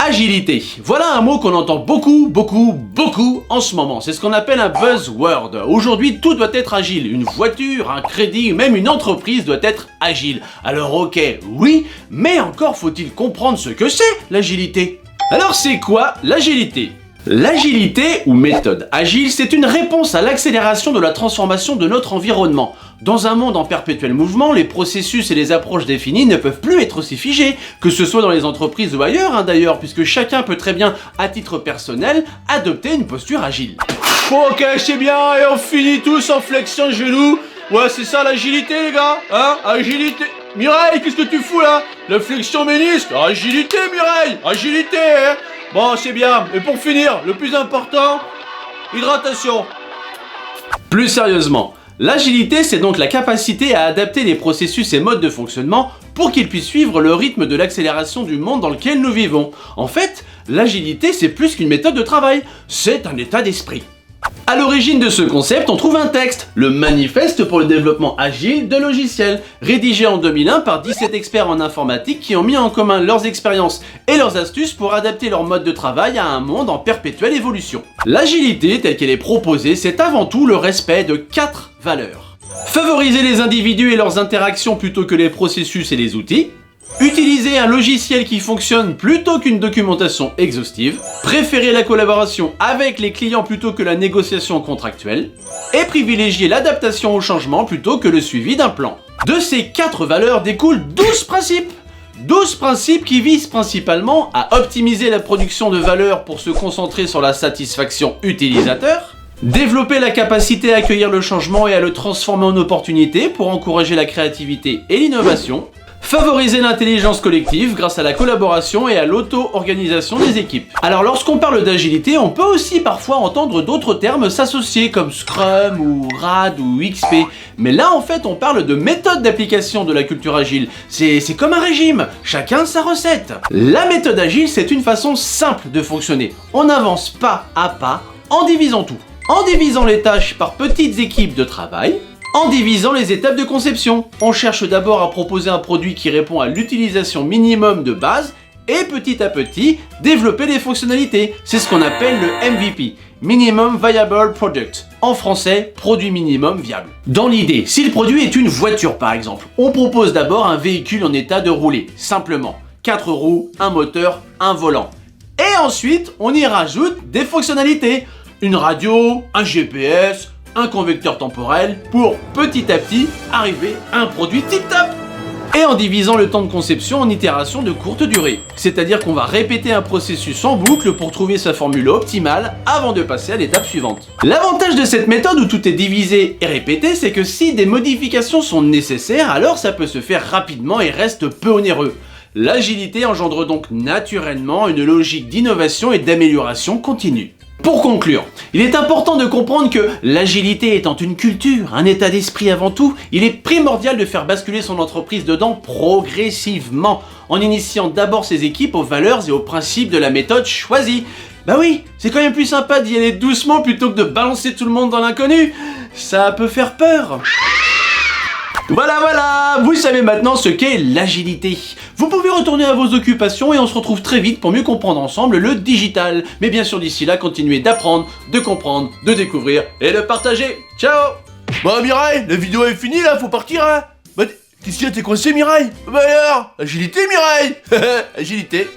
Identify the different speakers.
Speaker 1: Agilité. Voilà un mot qu'on entend beaucoup en ce moment. C'est ce qu'on appelle un buzzword. Aujourd'hui, tout doit être agile. Une voiture, un crédit, même une entreprise doit être agile. Alors ok, oui, mais encore faut-il comprendre ce que c'est, l'agilité. Alors c'est quoi l'agilité ? L'agilité, ou méthode agile, c'est une réponse à l'accélération de la transformation de notre environnement. Dans un monde en perpétuel mouvement, les processus et les approches définies ne peuvent plus être aussi figés, que ce soit dans les entreprises ou ailleurs d'ailleurs, puisque chacun peut très bien, à titre personnel, adopter une posture agile. Ok, c'est bien, et on finit tous en flexion de genoux. Ouais, c'est ça l'agilité les gars, hein, agilité. Mireille, qu'est-ce que tu fous là? La flexion ménisque, agilité Mireille, agilité, hein. Bon, c'est bien. Et pour finir, le plus important, hydratation. Plus sérieusement, l'agilité, c'est donc la capacité à adapter les processus et modes de fonctionnement pour qu'ils puissent suivre le rythme de l'accélération du monde dans lequel nous vivons. En fait, l'agilité, c'est plus qu'une méthode de travail, c'est un état d'esprit. À l'origine de ce concept, on trouve un texte, le Manifeste pour le développement agile de logiciels, rédigé en 2001 par 17 experts en informatique qui ont mis en commun leurs expériences et leurs astuces pour adapter leur mode de travail à un monde en perpétuelle évolution. L'agilité, telle qu'elle est proposée, c'est avant tout le respect de 4 valeurs. Favoriser les individus et leurs interactions plutôt que les processus et les outils. Utiliser un logiciel qui fonctionne plutôt qu'une documentation exhaustive, préférer la collaboration avec les clients plutôt que la négociation contractuelle, et privilégier l'adaptation au changement plutôt que le suivi d'un plan. De ces 4 valeurs découlent 12 principes. 12 principes qui visent principalement à optimiser la production de valeur pour se concentrer sur la satisfaction utilisateur, développer la capacité à accueillir le changement et à le transformer en opportunité pour encourager la créativité et l'innovation, favoriser l'intelligence collective grâce à la collaboration et à l'auto-organisation des équipes. Alors lorsqu'on parle d'agilité, on peut aussi parfois entendre d'autres termes s'associer comme Scrum ou RAD ou XP. Mais là en fait on parle de méthode d'application de la culture agile. C'est comme un régime, chacun sa recette. La méthode agile, c'est une façon simple de fonctionner. On avance pas à pas en divisant tout. En divisant les tâches par petites équipes de travail, en divisant les étapes de conception. On cherche d'abord à proposer un produit qui répond à l'utilisation minimum de base et petit à petit développer les fonctionnalités. C'est ce qu'on appelle le MVP, Minimum Viable Product. En français, produit minimum viable. Dans l'idée, si le produit est une voiture par exemple, on propose d'abord un véhicule en état de rouler, simplement. 4 roues, un moteur, un volant. Et ensuite, on y rajoute des fonctionnalités. Une radio, un GPS, un convecteur temporel pour petit à petit arriver à un produit tip-top. Et en divisant le temps de conception en itérations de courte durée. C'est-à-dire qu'on va répéter un processus en boucle pour trouver sa formule optimale avant de passer à l'étape suivante. L'avantage de cette méthode où tout est divisé et répété, c'est que si des modifications sont nécessaires, alors ça peut se faire rapidement et reste peu onéreux. L'agilité engendre donc naturellement une logique d'innovation et d'amélioration continue. Pour conclure, il est important de comprendre que l'agilité étant une culture, un état d'esprit avant tout, il est primordial de faire basculer son entreprise dedans progressivement, en initiant d'abord ses équipes aux valeurs et aux principes de la méthode choisie. Bah oui, c'est quand même plus sympa d'y aller doucement plutôt que de balancer tout le monde dans l'inconnu. Ça peut faire peur. Voilà, vous savez maintenant ce qu'est l'agilité. Vous pouvez retourner à vos occupations et on se retrouve très vite pour mieux comprendre ensemble le digital. Mais bien sûr d'ici là, continuez d'apprendre, de comprendre, de découvrir et de partager. Ciao.
Speaker 2: Bah Mireille, la vidéo est finie là, faut partir hein. Bah qu'est-ce qu'il y a, t'es coincé Mireille? Bah alors, agilité Mireille. Agilité.